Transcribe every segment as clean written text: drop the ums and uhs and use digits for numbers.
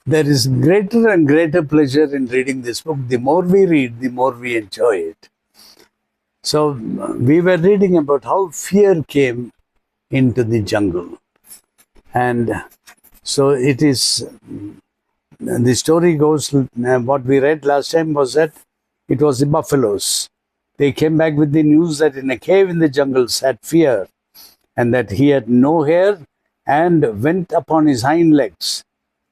There is greater and greater pleasure in reading this book. The more we read, the more we enjoy it. So we were reading about how fear came into the jungle. And so it is, the story goes, what we read last time was that it was the buffaloes. They came back with the news that in a cave in the jungle sat fear, and that he had no hair and went upon his hind legs.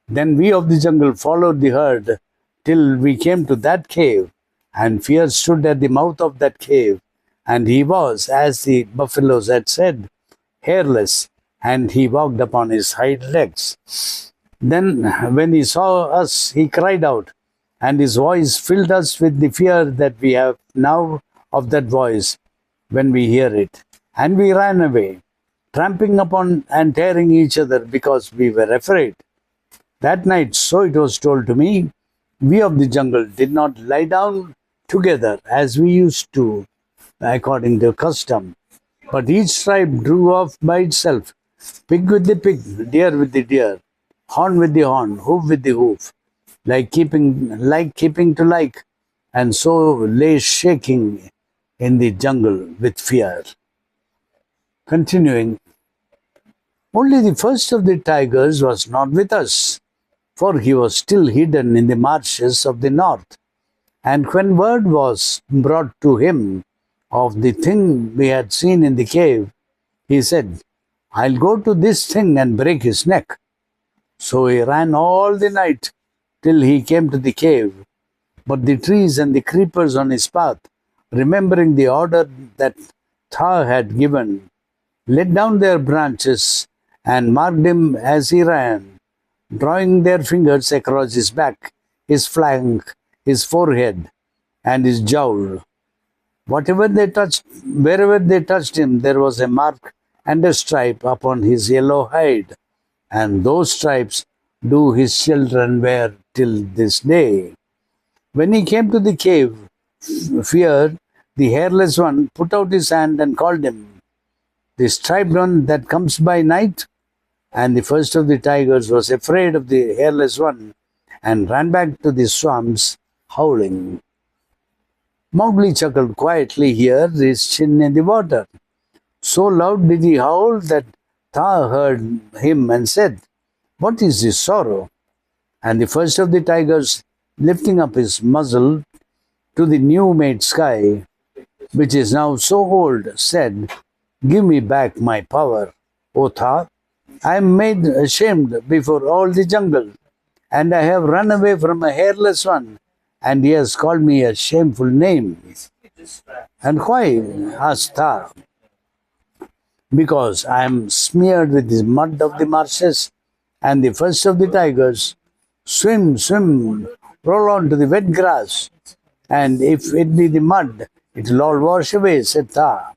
Then we of the jungle followed the herd till we came to that cave, and fear stood at the mouth of that cave, and he was, as the buffaloes had said, hairless, and he walked upon his hind legs. Then when he saw us, he cried out, and his voice filled us with the fear that we have now of that voice when we hear it. And we ran away, tramping upon and tearing each other because we were afraid. That night, so it was told to me, we of the jungle did not lie down together as we used to, according to custom. But each tribe drew off by itself, pig with the pig, deer with the deer, horn with the horn, hoof with the hoof, like keeping to like, and so lay shaking in the jungle with fear. Continuing, only the first of the tigers was not with us, for he was still hidden in the marshes of the north. And when word was brought to him of the thing we had seen in the cave, he said, I'll go to this thing and break his neck. So he ran all the night till he came to the cave. But the trees and the creepers on his path, remembering the order that Tha had given, let down their branches and marked him as he ran, drawing their fingers across his back, his flank, his forehead, and his jowl. Wherever they touched him, there was a mark and a stripe upon his yellow hide, and those stripes do his children wear till this day. When he came to the cave, Fear, the hairless one, put out his hand and called him, the striped one that comes by night. And the first of the tigers was afraid of the hairless one and ran back to the swamps, howling. Mowgli chuckled quietly here, his chin in the water. So loud did he howl that Tha heard him and said, What is this sorrow? And the first of the tigers, lifting up his muzzle to the new-made sky, which is now so old, said, Give me back my power, O Tha. I am made ashamed before all the jungle, and I have run away from a hairless one, and he has called me a shameful name. And why? Asked Tha. Because I am smeared with the mud of the marshes, and the first of the tigers swim, roll on to the wet grass, and if it be the mud, it will all wash away, said Tha.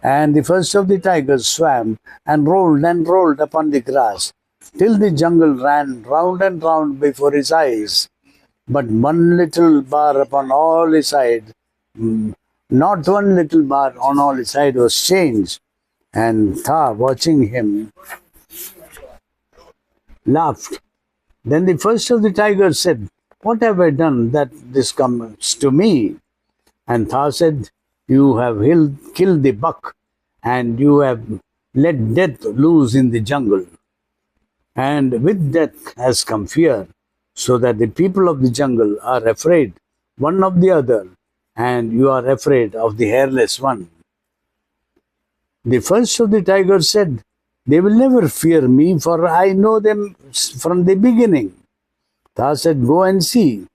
And the first of the tigers swam and rolled upon the grass, till the jungle ran round and round before his eyes. But one little bar upon all his side, not one little bar on all his side was changed. And Tha, watching him, laughed. Then the first of the tigers said, What have I done that this comes to me? And Tha said, You have killed the buck, and you have let death loose in the jungle. And with death has come fear, so that the people of the jungle are afraid one of the other, and you are afraid of the hairless one. The first of the tigers said, They will never fear me, for I know them from the beginning. Tha said, Go and see.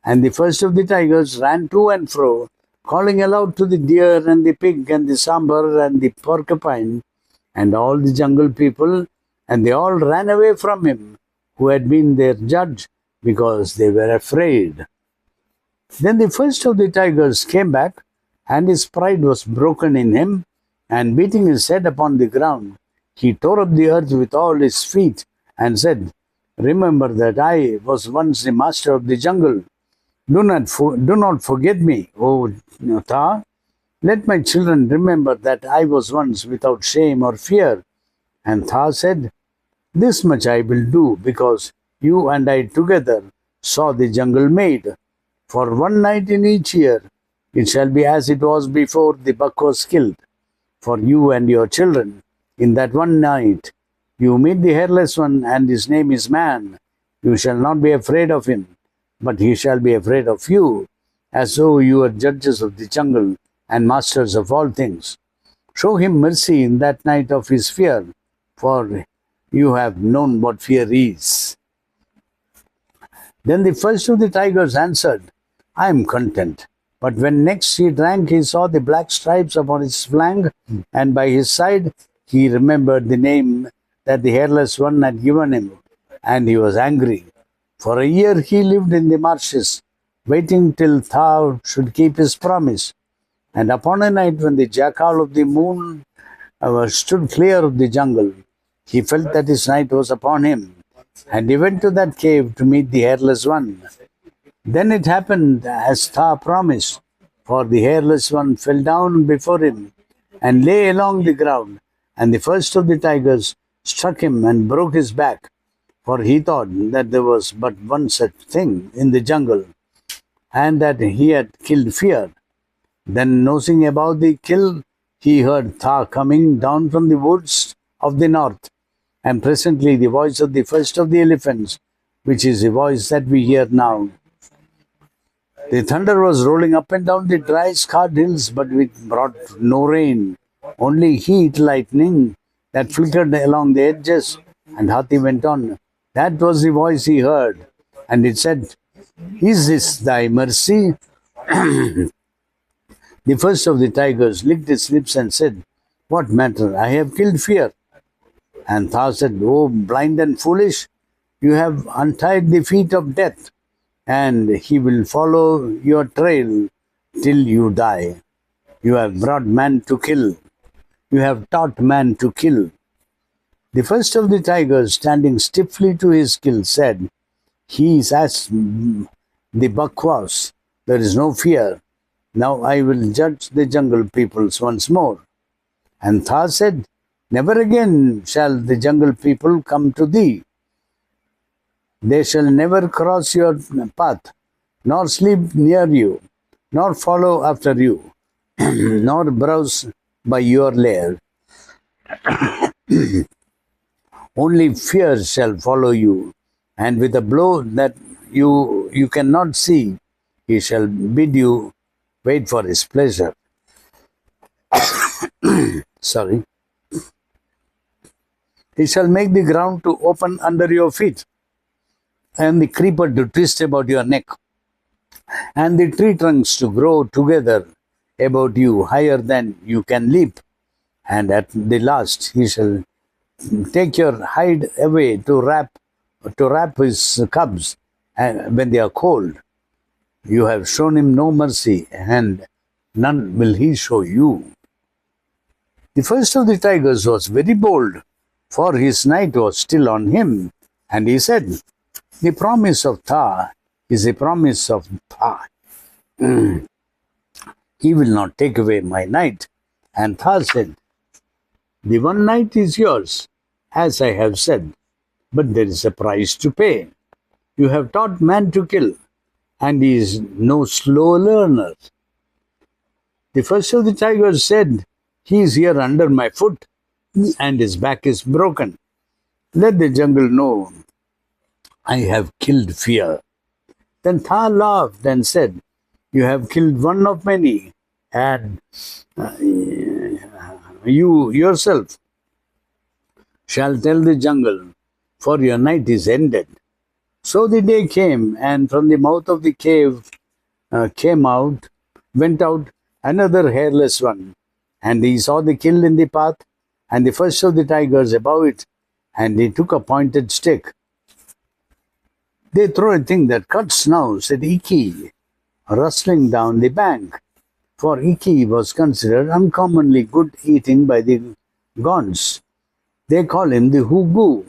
And the first of the tigers ran to and fro, calling aloud to the deer and the pig and the sambar and the porcupine and all the jungle people, and they all ran away from him, who had been their judge, because they were afraid. Then the first of the tigers came back, and his pride was broken in him, and beating his head upon the ground, he tore up the earth with all his feet, and said, Remember that I was once the master of the jungle. Do not forget me, O Tha. Let my children remember that I was once without shame or fear. And Tha said, This much I will do, because you and I together saw the jungle made. For one night in each year, it shall be as it was before the buck was killed. For you and your children, in that one night, you meet the hairless one, and his name is Man. You shall not be afraid of him, but he shall be afraid of you, as though you were judges of the jungle and masters of all things. Show him mercy in that night of his fear, for you have known what fear is. Then the first of the tigers answered, I am content. But when next he drank, he saw the black stripes upon his flank, and by his side he remembered the name that the hairless one had given him, and he was angry. For a year he lived in the marshes, waiting till Thor should keep his promise. And upon a night when the jackal of the moon stood clear of the jungle, he felt that his night was upon him, and he went to that cave to meet the hairless one. Then it happened as Thor promised, for the hairless one fell down before him and lay along the ground, and the first of the tigers struck him and broke his back, for he thought that there was but one such thing in the jungle, and that he had killed Fear. Then, nosing about the kill, he heard Thor coming down from the woods of the north, and presently the voice of the first of the elephants, which is the voice that we hear now. The thunder was rolling up and down the dry, scarred hills, but it brought no rain, only heat, lightning that flickered along the edges. And Hathi went on, that was the voice he heard, and it said, Is this thy mercy? The first of the tigers licked his lips and said, What matter? I have killed Fear. And Thor said, Oh, blind and foolish, you have untied the feet of death, and he will follow your trail till you die. You have brought man to kill. You have taught man to kill. The first of the tigers, standing stiffly to his kill, said, He is as the buck was. There is no fear. Now I will judge the jungle peoples once more. And Thor said, Never again shall the jungle people come to thee. They shall never cross your path, nor sleep near you, nor follow after you, nor browse by your lair. Only fear shall follow you, and with a blow that you cannot see, he shall bid you wait for his pleasure. Sorry. He shall make the ground to open under your feet, and the creeper to twist about your neck, and the tree trunks to grow together about you higher than you can leap. And at the last he shall take your hide away to wrap his cubs when they are cold. You have shown him no mercy, and none will he show you. The first of the tigers was very bold, for his night was still on him, and he said, The promise of Thor is a promise of Thor. He will not take away my night. And Thor said, The one night is yours, as I have said, but there is a price to pay. You have taught man to kill, and he is no slow learner. The first of the tigers said, He is here under my foot, and his back is broken. Let the jungle know I have killed Fear. Then Thor laughed and said, You have killed one of many, and you yourself shall tell the jungle, for your night is ended. So the day came, and from the mouth of the cave went out another hairless one, and he saw the kill in the path, and the first of the tigers above it, and he took a pointed stick. They throw a thing that cuts now, said Iki, rustling down the bank. For Iki was considered uncommonly good eating by the Gonds. They call him the Hugu,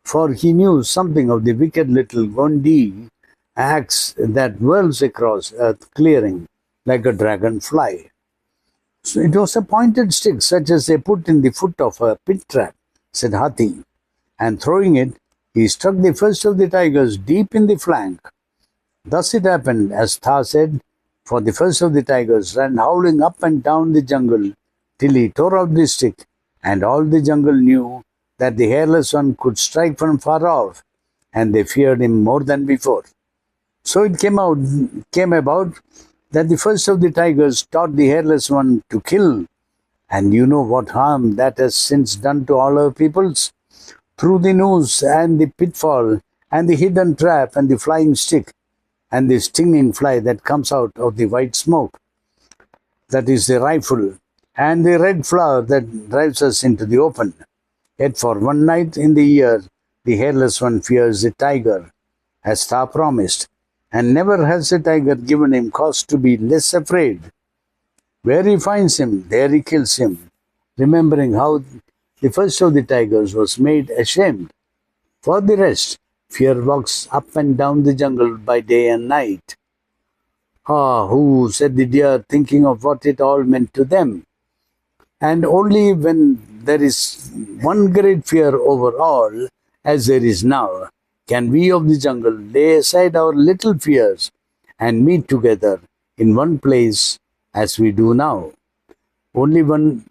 for he knew something of the wicked little Gondi axe that whirls across earth clearing like a dragonfly. So it was a pointed stick, such as they put in the foot of a pit trap, said Hathi, and throwing it, He struck the first of the tigers deep in the flank. Thus it happened, as Tha said, for the first of the tigers ran howling up and down the jungle till he tore out the stick, and all the jungle knew that the hairless one could strike from far off, and they feared him more than before. So it came about that the first of the tigers taught the hairless one to kill, and you know what harm that has since done to all our peoples. Through the noose and the pitfall, and the hidden trap and the flying stick, and the stinging fly that comes out of the white smoke, that is the rifle, and the red flower that drives us into the open. Yet for one night in the year, the hairless one fears the tiger, as Tha promised, and never has the tiger given him cause to be less afraid. Where he finds him, there he kills him, remembering how the first of the tigers was made ashamed. For the rest, fear walks up and down the jungle by day and night. Ah, who, said the deer, thinking of what it all meant to them. And only when there is one great fear over all, as there is now, can we of the jungle lay aside our little fears and meet together in one place as we do now. Only when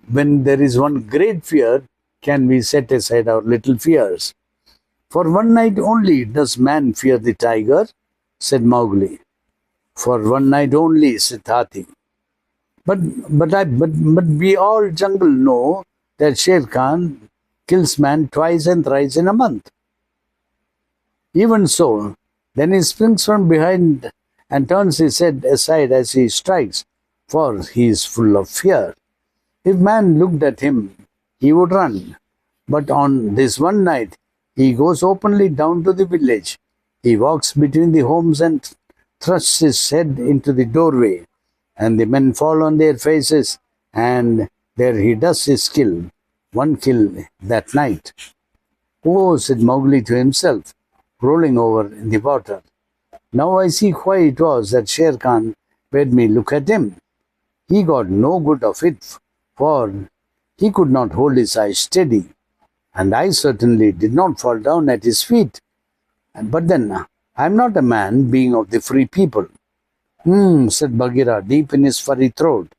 there is one great fear can we set aside our little fears. For one night only does man fear the tiger, said Mowgli. For one night only, said Hathi. But we all jungle know that Sher Khan kills man twice and thrice in a month. Even so, then he springs from behind and turns his head aside as he strikes, for he is full of fear. If man looked at him, he would run. But on this one night, he goes openly down to the village. He walks between the homes and thrusts his head into the doorway, and the men fall on their faces, and there he does his kill, one kill that night. Oh, said Mowgli to himself, rolling over in the water. Now I see why it was that Sher Khan bade me look at him. He got no good of it, for he could not hold his eyes steady, and I certainly did not fall down at his feet. But then, I am not a man, being of the free people. Said Bagheera deep in his furry throat.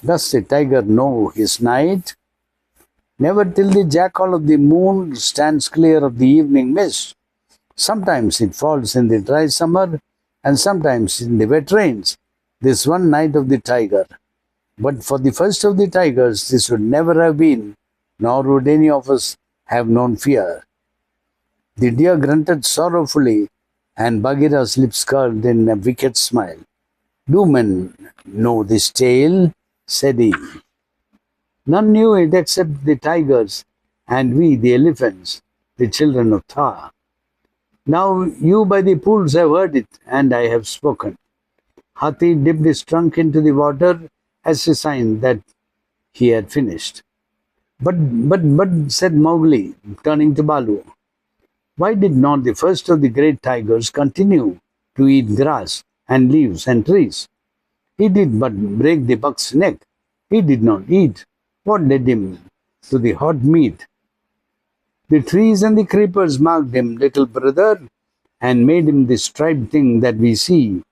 Does the tiger know his night? Never till the jackal of the moon stands clear of the evening mist. Sometimes it falls in the dry summer, and sometimes in the wet rains. This one night of the tiger. But for the first of the tigers, this would never have been, nor would any of us have known fear. The deer grunted sorrowfully, and Bagheera's lips curled in a wicked smile. Do men know this tale? Said he. None knew it except the tigers, and we, the elephants, the children of Tha. Now you by the pools have heard it, and I have spoken. Hathi dipped his trunk into the water as a sign that he had finished. But, said Mowgli, turning to Balu, why did not the first of the great tigers continue to eat grass and leaves and trees? He did but break the buck's neck. He did not eat. What led him to the hot meat? The trees and the creepers marked him little brother and made him the striped thing that we see.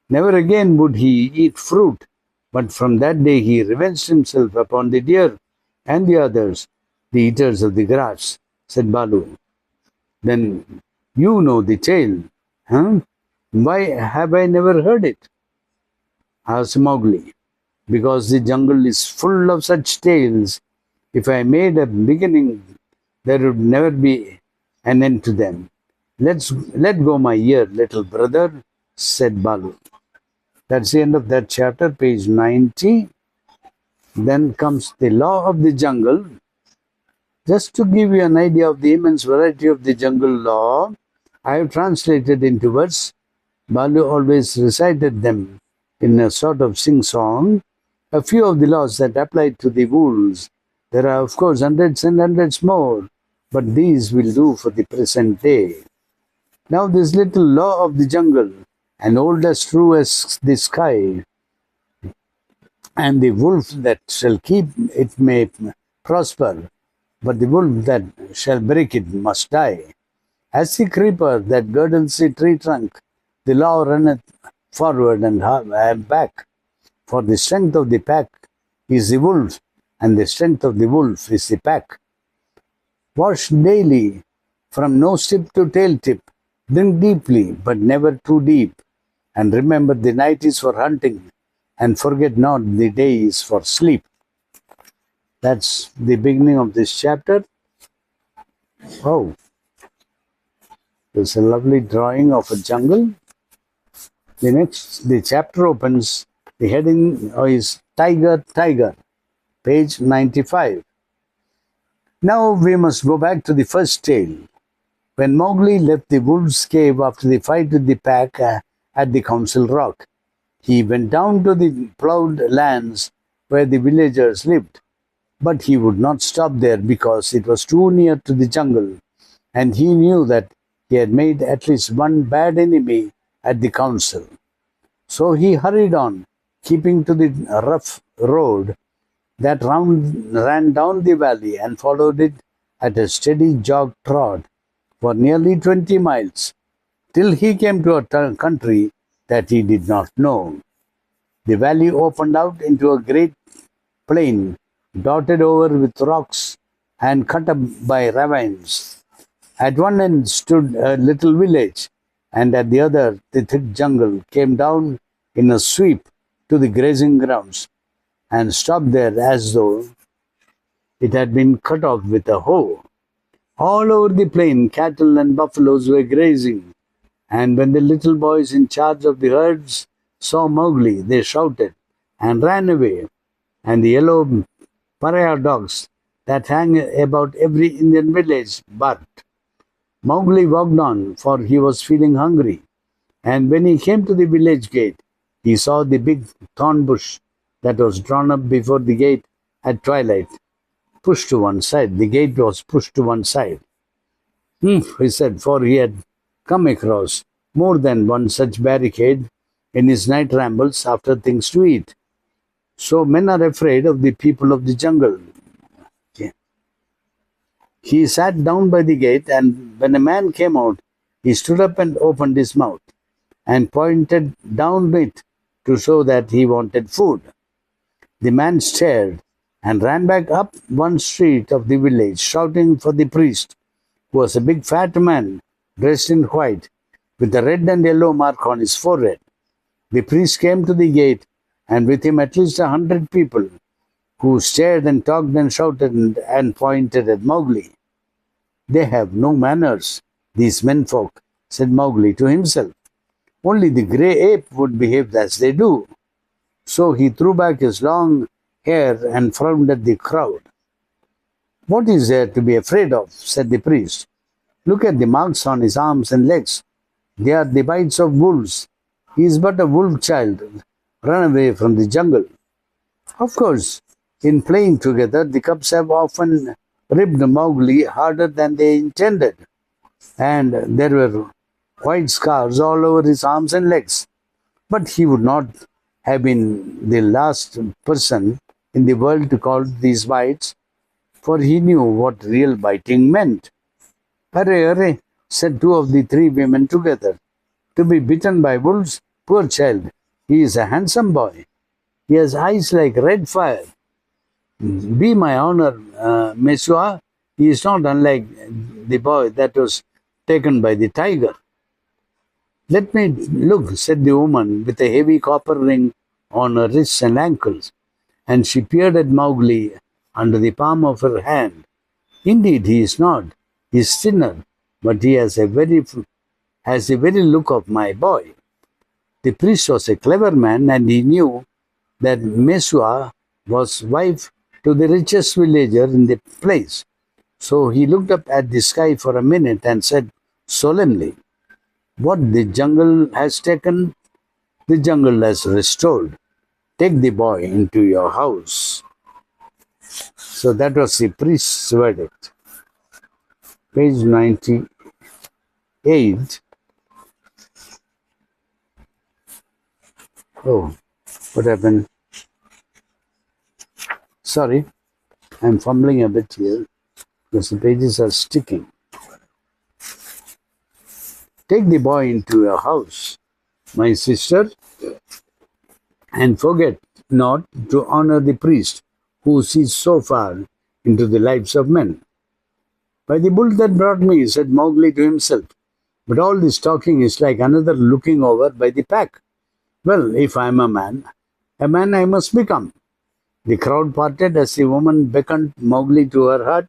Never again would he eat fruit, but from that day he revenged himself upon the deer and the others, the eaters of the grass, said Balu. Then you know the tale, huh? Why have I never heard it? Asked Mowgli. Because the jungle is full of such tales. If I made a beginning, there would never be an end to them. Let go my ear, little brother, said Balu. That's the end of that chapter, page 90. Then comes the law of the jungle. Just to give you an idea of the immense variety of the jungle law, I have translated into words. Balu always recited them in a sort of sing-song. A few of the laws that apply to the wolves. There are, of course, hundreds and hundreds more, but these will do for the present day. Now this little law of the jungle, and old as true as the sky, and the wolf that shall keep it may prosper, but the wolf that shall break it must die. As the creeper that girdles the tree trunk, the law runneth forward and back. For the strength of the pack is the wolf, and the strength of the wolf is the pack. Wash daily, from nose tip to tail tip. Drink deeply, but never too deep. And remember the night is for hunting, and forget not the day is for sleep. That's the beginning of this chapter. Oh, there's a lovely drawing of a jungle. The chapter opens, the heading is Tiger, Tiger, page 95. Now we must go back to the first tale. When Mowgli left the wolf's cave after the fight with the pack at the Council Rock, he went down to the ploughed lands where the villagers lived. But he would not stop there because it was too near to the jungle, and he knew that he had made at least one bad enemy at the council. So he hurried on, keeping to the rough road that ran down the valley and followed it at a steady jog trot for nearly 20 miles, till he came to a country that he did not know. The valley opened out into a great plain, dotted over with rocks and cut up by ravines. At one end stood a little village, and at the other the thick jungle came down in a sweep to the grazing grounds and stopped there as though it had been cut off with a hoe. All over the plain, cattle and buffaloes were grazing, and when the little boys in charge of the herds saw Mowgli, they shouted and ran away, and the yellow pariah dogs that hang about every Indian village barked. Mowgli walked on, for he was feeling hungry, and when he came to the village gate, he saw the big thorn bush that was drawn up before the gate at twilight, pushed to one side. The gate was pushed to one side. He said, for he had come across more than one such barricade in his night rambles after things to eat. So men are afraid of the people of the jungle. Okay. He sat down by the gate, and when a man came out, he stood up and opened his mouth and pointed down it to show that he wanted food. The man stared and ran back up one street of the village, shouting for the priest, who was a big fat man dressed in white, with a red and yellow mark on his forehead. The priest came to the gate, and with him at least 100 people, who stared and talked and shouted and pointed at Mowgli. They have no manners, these menfolk, said Mowgli to himself. Only the grey ape would behave as they do. So he threw back his long hair and frowned at the crowd. What is there to be afraid of? Said the priest. Look at the marks on his arms and legs. They are the bites of wolves. He is but a wolf child, run away from the jungle. Of course, in playing together, the cubs have often ribbed Mowgli harder than they intended, and there were white scars all over his arms and legs. But he would not have been the last person in the world to call these bites, for he knew what real biting meant. Arre, arre, said two of the three women together. To be bitten by wolves? Poor child, he is a handsome boy. He has eyes like red fire. Be my honor, Mesua, he is not unlike the boy that was taken by the tiger. Let me look, said the woman with a heavy copper ring on her wrists and ankles, and she peered at Mowgli under the palm of her hand. Indeed, he is not. He is thinner, but he has the very look of my boy. The priest was a clever man, and he knew that Mesua was wife to the richest villager in the place. So he looked up at the sky for a minute and said solemnly, what the jungle has taken, the jungle has restored. Take the boy into your house. So that was the priest's verdict. Page 98. Oh, what happened? Sorry, I'm fumbling a bit here because the pages are sticking. Take the boy into your house, my sister, and forget not to honor the priest who sees so far into the lives of men. By the bull that brought me, said Mowgli to himself, but all this talking is like another looking over by the pack. Well, if I am a man I must become. The crowd parted as the woman beckoned Mowgli to her hut,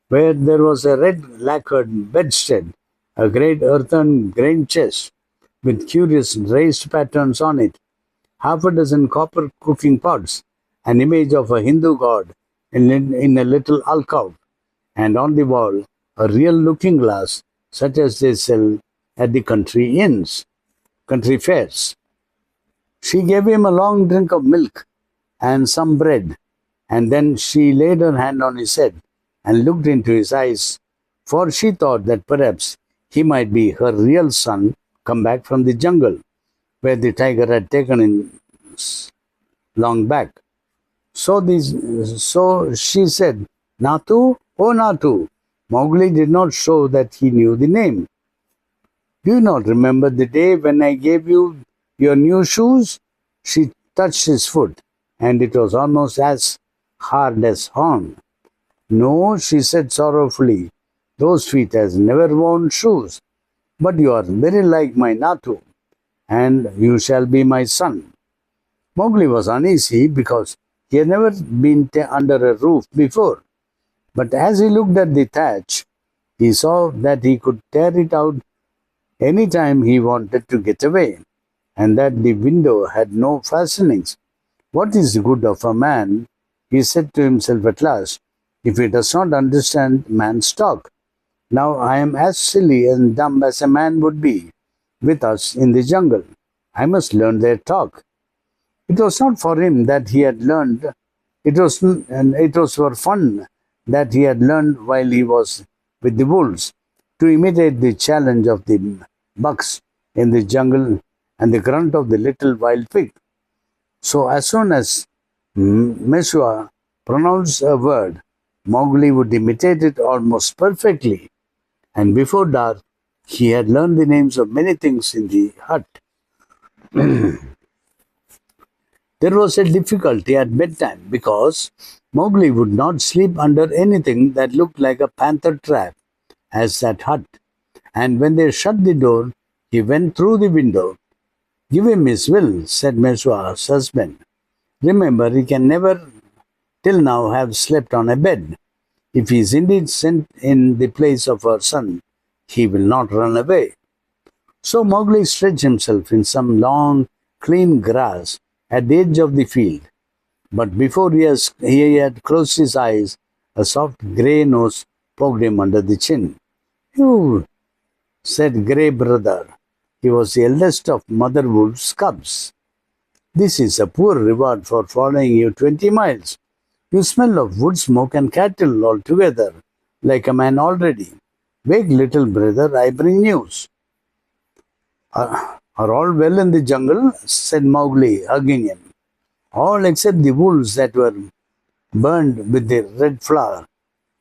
where there was a red lacquered bedstead, a great earthen grain chest with curious raised patterns on it, half a dozen copper cooking pots, an image of a Hindu god in a little alcove, and on the wall a real looking glass such as they sell at the country fairs. She gave him a long drink of milk and some bread, and then she laid her hand on his head and looked into his eyes, for she thought that perhaps he might be her real son come back from the jungle, where the tiger had taken him long back. So she said, Natu, oh Natu. Mowgli did not show that he knew the name. Do you not remember the day when I gave you your new shoes? She touched his foot, and it was almost as hard as horn. No, she said sorrowfully, those feet has never worn shoes. But you are very like my Natu, and you shall be my son. Mowgli was uneasy because he had never been under a roof before. But as he looked at the thatch, he saw that he could tear it out any time he wanted to get away, and that the window had no fastenings. What is the good of a man, he said to himself at last, if he does not understand man's talk? Now I am as silly and dumb as a man would be with us in the jungle. I must learn their talk. It was not for him that he had learned. It was for fun that he had learned while he was with the wolves, to imitate the challenge of the bucks in the jungle and the grunt of the little wild pig. So as soon as Mesua pronounced a word, Mowgli would imitate it almost perfectly, and before dark he had learned the names of many things in the hut. There was a difficulty at bedtime because Mowgli would not sleep under anything that looked like a panther trap, as that hut, and when they shut the door, he went through the window. Give him his will, said Mesua's husband. Remember, he can never till now have slept on a bed. If he is indeed sent in the place of our son, he will not run away. So Mowgli stretched himself in some long, clean grass at the edge of the field. But before he had closed his eyes, a soft grey nose poked him under the chin. You, said Grey Brother. He was the eldest of Mother Wolf's cubs. This is a poor reward for following you 20 miles. You smell of wood smoke and cattle altogether, like a man already. Wake, little brother, I bring news. Are all well in the jungle? Said Mowgli, hugging him. All except the wolves that were burned with the red flower.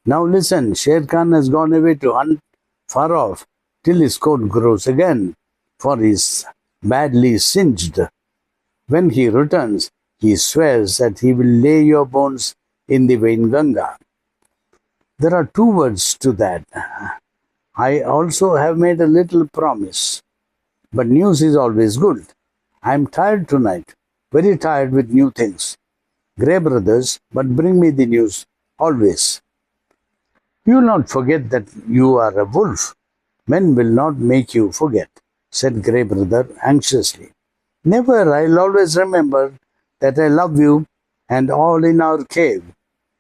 Now listen, Shere Khan has gone away to hunt far off till his coat grows again, for he is badly singed. When he returns, he swears that he will lay your bones in the Vainganga. There are 2 words to that. I also have made a little promise. But news is always good. I am tired tonight, very tired with new things. Grey brothers, but bring me the news always. You will not forget that you are a wolf. Men will not make you forget, said Grey Brother anxiously. Never, I'll always remember that I love you and all in our cave.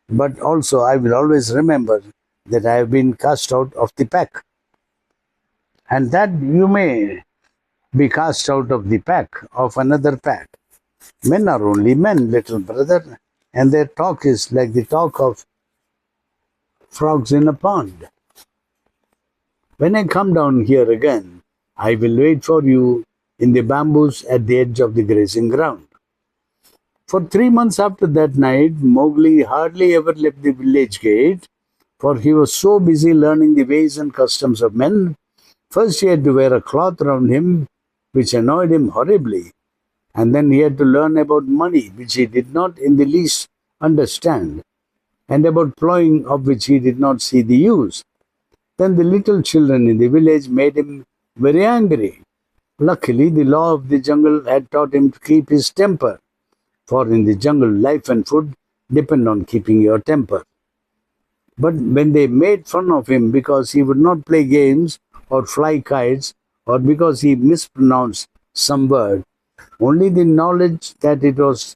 But also I will always remember that I have been cast out of the pack. And that you may be cast out of the pack of another pack. Men are only men, little brother, and their talk is like the talk of frogs in a pond. When I come down here again, I will wait for you in the bamboos at the edge of the grazing ground. For 3 months after that night, Mowgli hardly ever left the village gate, for he was so busy learning the ways and customs of men First, he had to wear a cloth around him, which annoyed him horribly, and then he had to learn about money, which he did not in the least understand, and about plowing, of which he did not see the use. Then the little children in the village made him very angry. Luckily, the law of the jungle had taught him to keep his temper, for in the jungle, life and food depend on keeping your temper. But when they made fun of him because he would not play games or fly kites, or because he mispronounced some word, only the knowledge that it was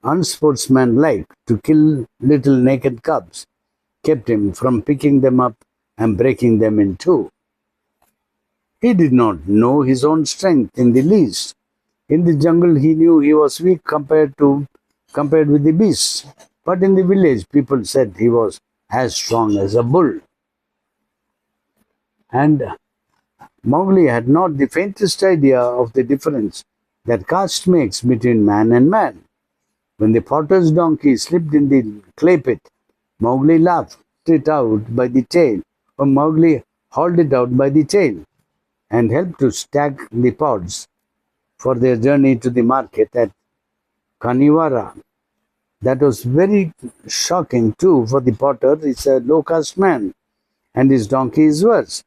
unsportsmanlike to kill little naked cubs kept him from picking them up and breaking them in two. He did not know his own strength in the least. In the jungle, he knew he was weak compared with the beasts. But in the village, people said he was as strong as a bull. And Mowgli had not the faintest idea of the difference that caste makes between man and man. When the potter's donkey slipped in the clay pit, Mowgli laughed it out by the tail, or Mowgli hauled it out by the tail and helped to stack the pods for their journey to the market at Kaniwara. That was very shocking too, for the potter is a low caste man, and his donkey is worse.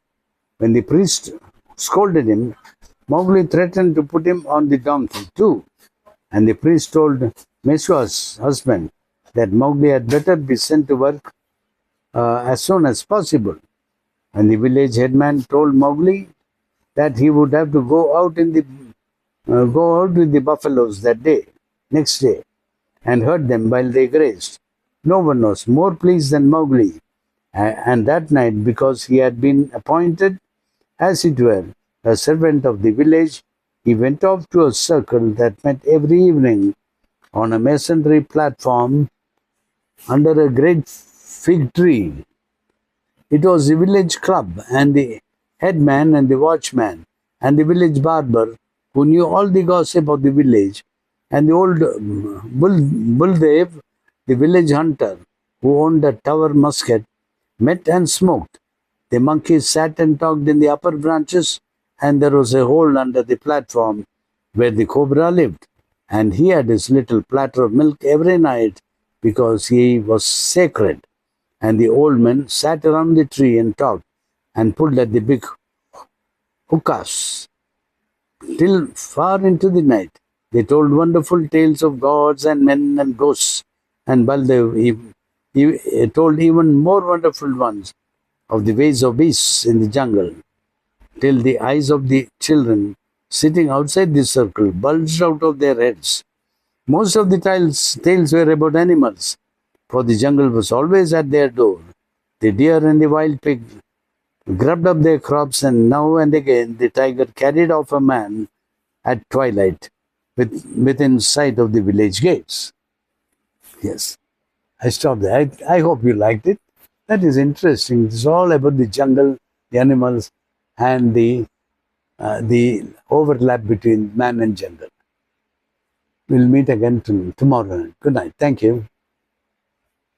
When the priest scolded him, Mowgli threatened to put him on the donkey too, and the priest told Meshua's husband that Mowgli had better be sent to work as soon as possible. And the village headman told Mowgli that he would have to go out with the buffaloes next day, and herd them while they grazed. No one was more pleased than Mowgli, and that night, because he had been appointed, as it were, a servant of the village, he went off to a circle that met every evening on a masonry platform under a great fig tree. It was the village club, and the headman and the watchman and the village barber, who knew all the gossip of the village, and the old Buldev, the village hunter, who owned a tower musket, met and smoked. The monkeys sat and talked in the upper branches, and there was a hole under the platform where the cobra lived, and he had his little platter of milk every night because he was sacred. And the old men sat around the tree and talked and pulled at the big hookahs till far into the night. They told wonderful tales of gods and men and ghosts, and Baldev he told even more wonderful ones of the ways of beasts in the jungle, till the eyes of the children sitting outside the circle bulged out of their heads. Most of the tales were about animals, for the jungle was always at their door. The deer and the wild pig grubbed up their crops, and now and again the tiger carried off a man at twilight within sight of the village gates. Yes, I stopped there. I hope you liked it. That is interesting. It's all about the jungle, the animals, and the overlap between man and jungle. We'll meet again tomorrow. Good night. Thank you.